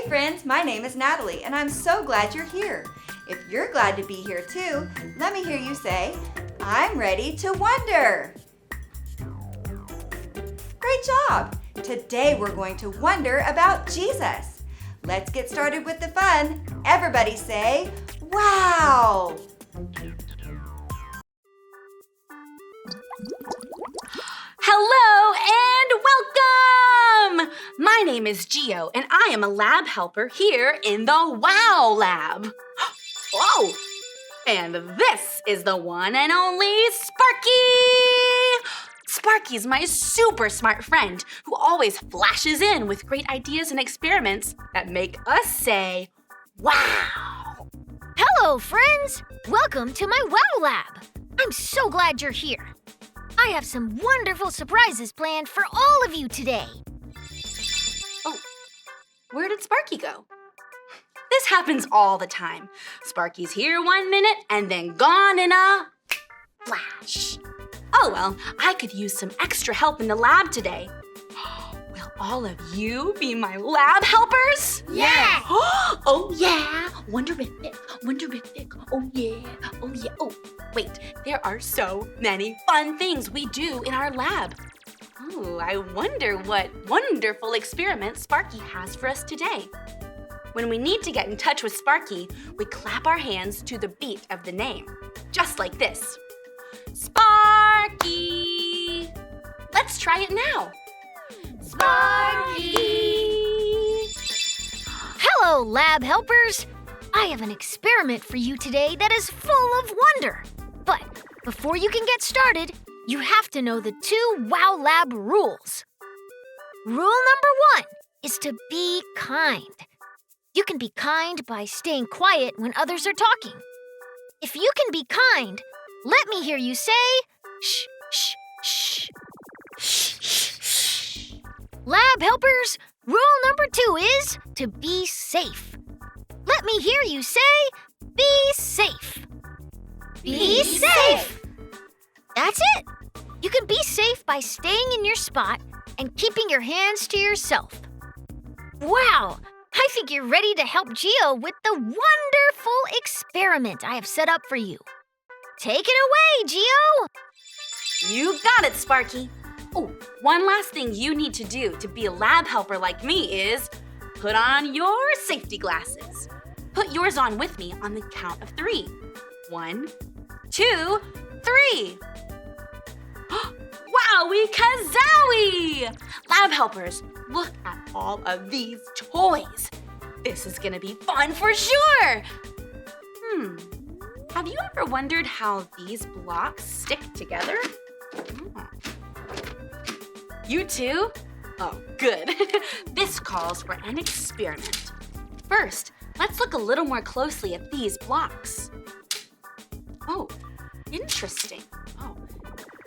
friends, my name is Natalie, and I'm so glad you're here. If you're glad to be here too, let me hear you say, I'm ready to wonder. Great job! Today we're going to wonder about Jesus. Let's get started with the fun. Everybody say, wow! Hello and welcome! My name is Gio and I am a lab helper here in the WOW Lab. Whoa! And this is the one and only Sparky! Sparky's my super smart friend who always flashes in with great ideas and experiments that make us say, wow! Hello, friends! Welcome to my WOW Lab. I'm so glad you're here. I have some wonderful surprises planned for all of you today. Oh, where did Sparky go? This happens all the time. Sparky's here 1 minute and then gone in a flash. Oh well, I could use some extra help in the lab today. Will all of you be my lab helpers? Yeah! Oh yeah, wonderific, wonderific, oh yeah, oh yeah. Oh, wait, there are so many fun things we do in our lab. Oh, I wonder what wonderful experiment Sparky has for us today. When we need to get in touch with Sparky, we clap our hands to the beat of the name, just like this. Sparky! Let's try it now. Sparky! Hello, lab helpers! I have an experiment for you today that is full of wonder. But before you can get started, you have to know the 2 WOW Lab rules. Rule number 1 is to be kind. You can be kind by staying quiet when others are talking. If you can be kind, let me hear you say, shh, shh, shh. Shh, shh, shh. Lab helpers, rule number 2 is to be safe. Let me hear you say, be safe. Be safe. That's it. You can be safe by staying in your spot and keeping your hands to yourself. Wow, I think you're ready to help Gio with the wonderful experiment I have set up for you. Take it away, Gio! You got it, Sparky. Oh, one last thing you need to do to be a lab helper like me is put on your safety glasses. Put yours on with me on the count of 3. 1, 2, 3. Wowie kazowie! Lab helpers, look at all of these toys. This is gonna be fun for sure. Have you ever wondered how these blocks stick together? You too? Oh, good. This calls for an experiment. First, let's look a little more closely at these blocks. Oh, interesting. Oh,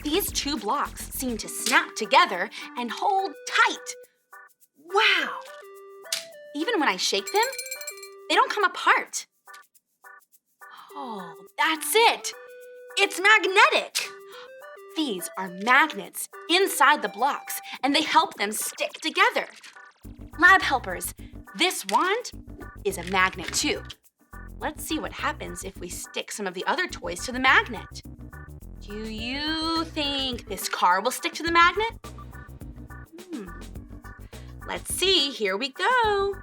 these 2 blocks seem to snap together and hold tight. Wow! Even when I shake them, they don't come apart. Oh, that's it. It's magnetic. These are magnets inside the blocks, and they help them stick together. Lab helpers, this wand is a magnet too. Let's see what happens if we stick some of the other toys to the magnet. Do you think this car will stick to the magnet? Let's see, here we go.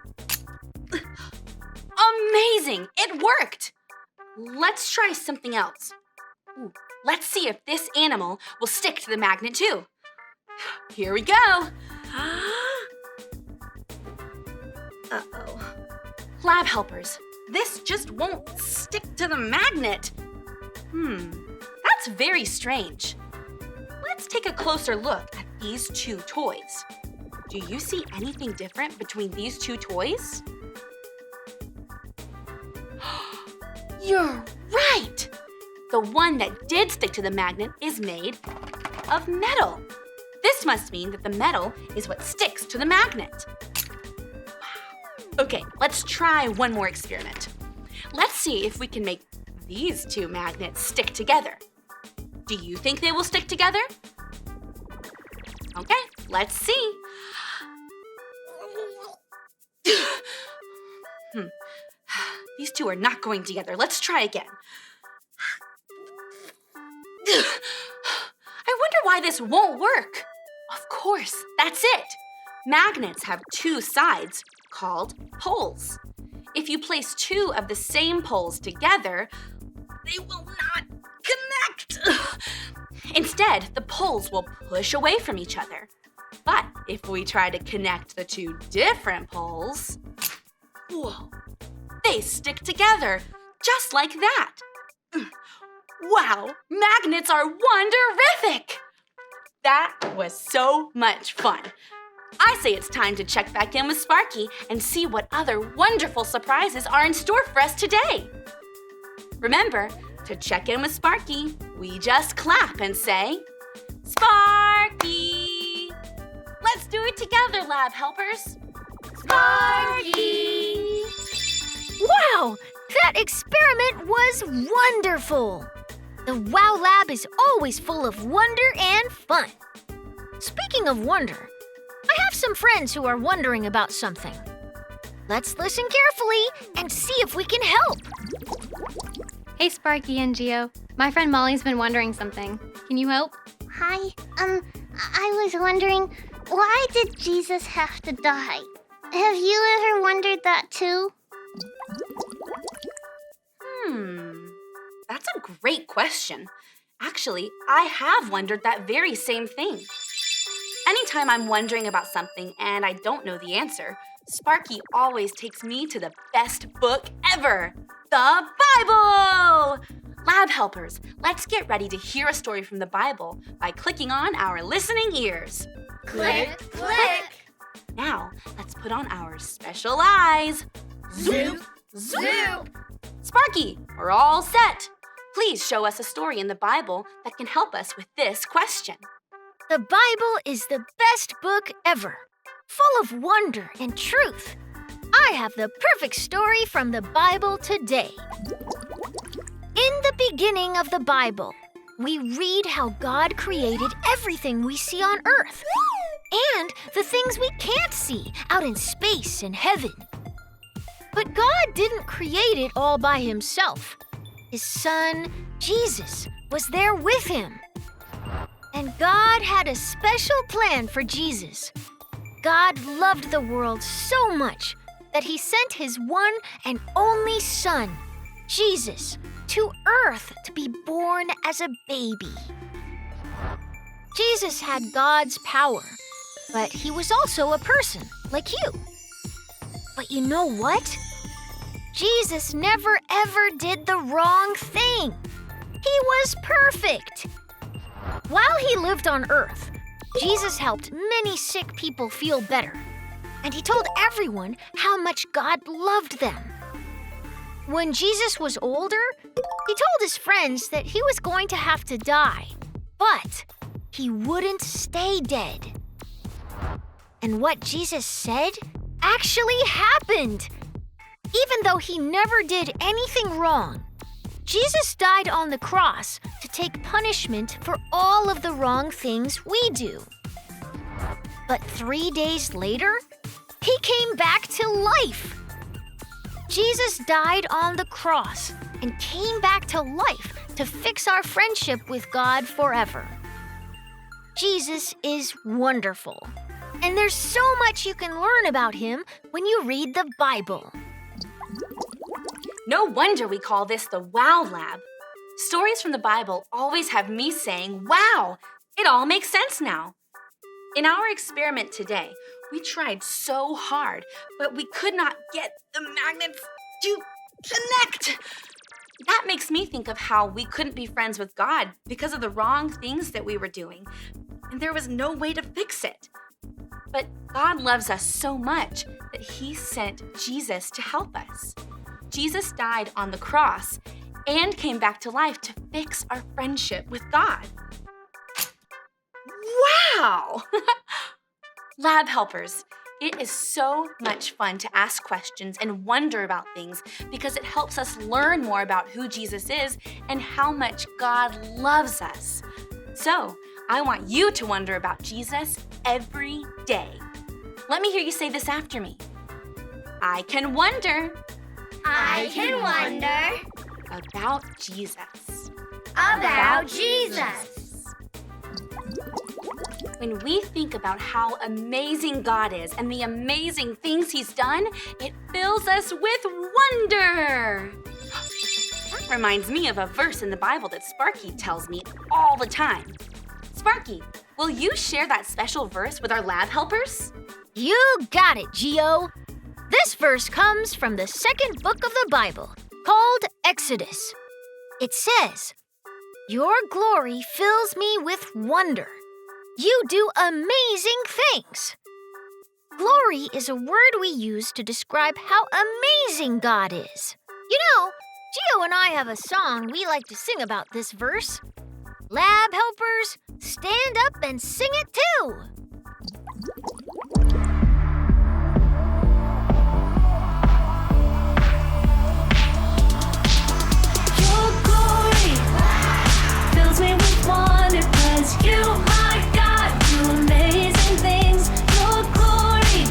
Amazing, it worked. Let's try something else. Let's see if this animal will stick to the magnet too. Here we go. Uh-oh. Lab helpers, this just won't stick to the magnet. That's very strange. Let's take a closer look at these 2 toys. Do you see anything different between these 2 toys? You're right! The one that did stick to the magnet is made of metal. This must mean that the metal is what sticks to the magnet. Wow. Okay, let's try one more experiment. Let's see if we can make these 2 magnets stick together. Do you think they will stick together? Okay, let's see. These two are not going together. Let's try again. I wonder why this won't work. Of course, that's it. Magnets have two sides called poles. If you place two of the same poles together, they will not connect. Instead, the poles will push away from each other. But if we try to connect the two different poles, whoa, they stick together just like that. Wow, magnets are wonderific! That was so much fun. I say it's time to check back in with Sparky and see what other wonderful surprises are in store for us today. Remember, to check in with Sparky, we just clap and say, Sparky! Let's do it together, lab helpers. Sparky! Wow! That experiment was wonderful! The Wow Lab is always full of wonder and fun. Speaking of wonder, I have some friends who are wondering about something. Let's listen carefully and see if we can help. Hey, Sparky and Geo. My friend Molly's been wondering something. Can you help? Hi, I was wondering, why did Jesus have to die? Have you ever wondered that too? That's a great question. Actually, I have wondered that very same thing. Anytime I'm wondering about something and I don't know the answer, Sparky always takes me to the best book ever, the Bible! Lab helpers, let's get ready to hear a story from the Bible by clicking on our listening ears. Click, click. Now, let's put on our special eyes. Zoop, zoop. Sparky, we're all set. Please show us a story in the Bible that can help us with this question. The Bible is the best book ever, full of wonder and truth. I have the perfect story from the Bible today. In the beginning of the Bible, we read how God created everything we see on earth and the things we can't see out in space and heaven. But God didn't create it all by himself. His son, Jesus, was there with him. And God had a special plan for Jesus. God loved the world so much that he sent his one and only son, Jesus, to earth to be born as a baby. Jesus had God's power, but he was also a person like you. But you know what? Jesus never ever did the wrong thing. He was perfect. While he lived on earth, Jesus helped many sick people feel better, and he told everyone how much God loved them. When Jesus was older, he told his friends that he was going to have to die, but he wouldn't stay dead. And what Jesus said actually happened. Even though he never did anything wrong, Jesus died on the cross to take punishment for all of the wrong things we do. But 3 days later, he came back to life. Jesus died on the cross and came back to life to fix our friendship with God forever. Jesus is wonderful, and there's so much you can learn about him when you read the Bible. No wonder we call this the Wow Lab. Stories from the Bible always have me saying, wow, it all makes sense now. In our experiment today, we tried so hard, but we could not get the magnets to connect. That makes me think of how we couldn't be friends with God because of the wrong things that we were doing, and there was no way to fix it. But God loves us so much that he sent Jesus to help us. Jesus died on the cross and came back to life to fix our friendship with God. Wow! Lab helpers, it is so much fun to ask questions and wonder about things because it helps us learn more about who Jesus is and how much God loves us. So, I want you to wonder about Jesus every day. Let me hear you say this after me. I can wonder I can wonder about Jesus. about Jesus. When we think about how amazing God is and the amazing things He's done, it fills us with wonder. That reminds me of a verse in the Bible that Sparky tells me all the time. Sparky, will you share that special verse with our lab helpers? You got it, Gio. This verse comes from the second book of the Bible, called Exodus. It says, "Your glory fills me with wonder. You do amazing things." Glory is a word we use to describe how amazing God is. You know, Gio and I have a song we like to sing about this verse. Lab helpers, stand up and sing it too. Your glory fills me with wonder, 'cause you, my God, do amazing things. Your glory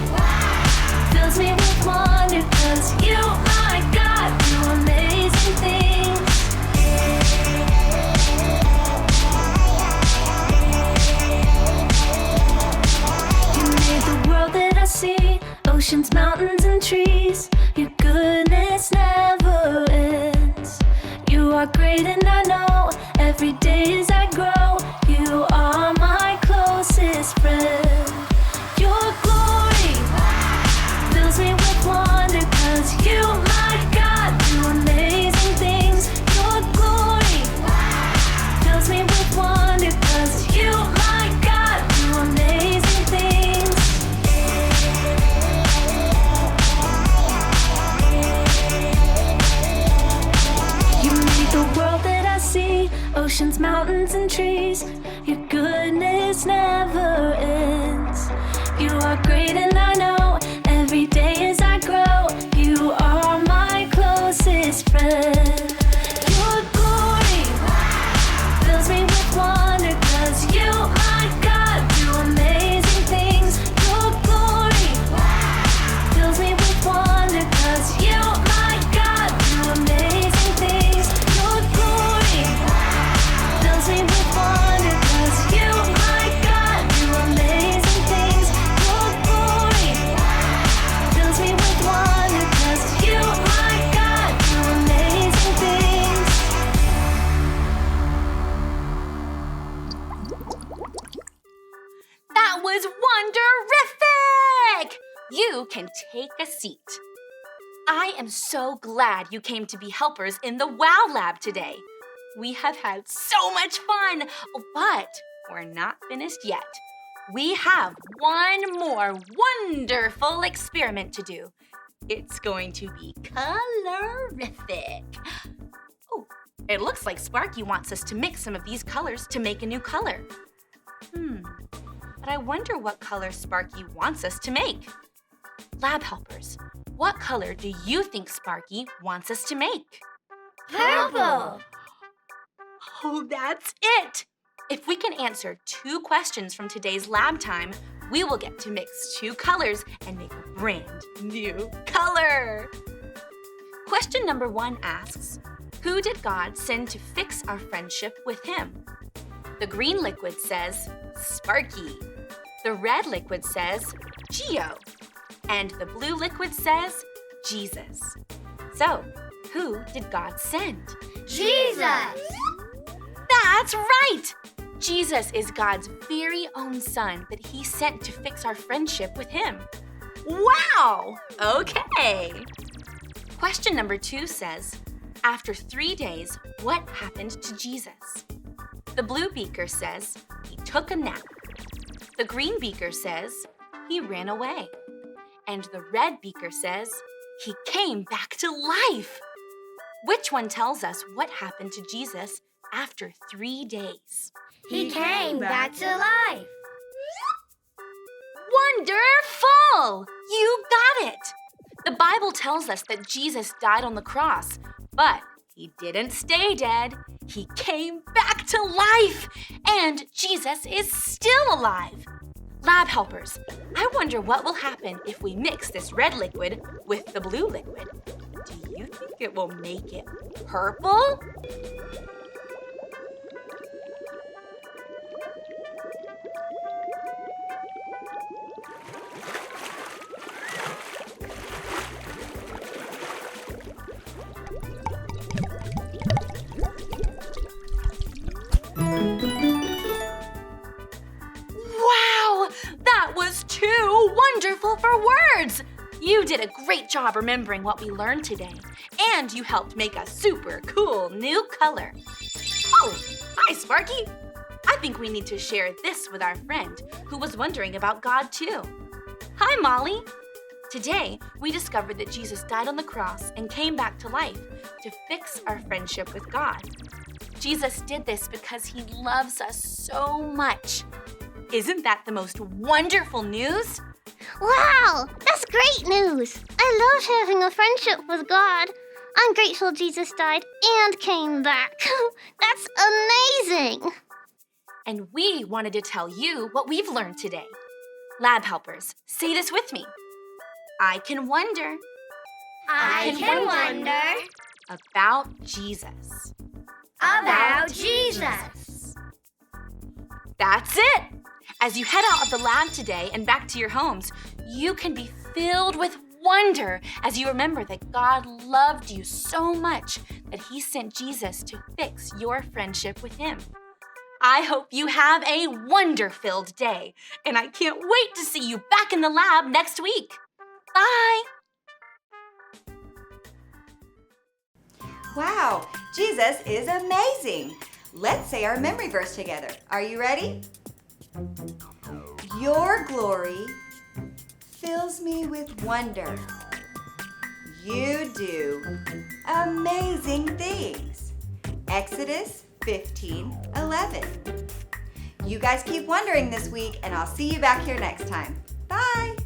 fills me with wonder, 'cause you, my God, do amazing things. You made the world that I see, oceans, mountains, and trees. Your goodness never ends. You are great and I know every day as I grow, you are my closest friend. Your glory fills me with wonder, 'cause you, my God, do amazing things. Your glory fills me with wonder, 'cause you, my God, do amazing things. You made the world that I see, oceans, mountains, and trees. Your goodness never ends. You are great and I know every day as I grow, you are my closest friend. Your glory fills me with wonder, 'cause you, my God, do amazing things. Your glory fills me with wonder, 'cause you, my God, do amazing things. Your glory fills me with wonder, 'cause you, my God, do amazing things. Your glory fills me with wonder, 'cause you, my God, do amazing things. That was wonderific! You can take a seat. I am so glad you came to be helpers in the WOW Lab today. We have had so much fun, but we're not finished yet. We have one more wonderful experiment to do. It's going to be colorific. Oh, it looks like Sparky wants us to mix some of these colors to make a new color. But I wonder what color Sparky wants us to make. Lab helpers, what color do you think Sparky wants us to make? Purple. Oh, that's it! If we can answer 2 questions from today's lab time, we will get to mix 2 colors and make a brand new color. Question number 1 asks, who did God send to fix our friendship with Him? The green liquid says, Sparky. The red liquid says, Gio. And the blue liquid says, Jesus. So, who did God send? Jesus. That's right! Jesus is God's very own son that He sent to fix our friendship with Him. Wow! Okay. Question number 2 says, after 3 days, what happened to Jesus? The blue beaker says, he took a nap. The green beaker says, he ran away. And the red beaker says, he came back to life. Which one tells us what happened to Jesus after 3 days? He came back to life. Wonderful! You got it! The Bible tells us that Jesus died on the cross, but He didn't stay dead. He came back to life, and Jesus is still alive. Lab helpers, I wonder what will happen if we mix this red liquid with the blue liquid. Do you think it will make it purple? Wow, that was too wonderful for words! You did a great job remembering what we learned today, and you helped make a super cool new color. Oh, hi, Sparky. I think we need to share this with our friend who was wondering about God too. Hi, Molly. Today, we discovered that Jesus died on the cross and came back to life to fix our friendship with God. Jesus did this because he loves us so much. Isn't that the most wonderful news? Wow, that's great news. I love having a friendship with God. I'm grateful Jesus died and came back. That's amazing. And we wanted to tell you what we've learned today. Lab helpers, say this with me. I can wonder. I can wonder About Jesus. about Jesus. That's it! As you head out of the lab today and back to your homes, you can be filled with wonder as you remember that God loved you so much that he sent Jesus to fix your friendship with him. I hope you have a wonder-filled day, and I can't wait to see you back in the lab next week. Bye! Wow, Jesus is amazing. Let's say our memory verse together. Are you ready? Your glory fills me with wonder. You do amazing things. Exodus 15:11. You guys keep wondering this week, and I'll see you back here next time. Bye.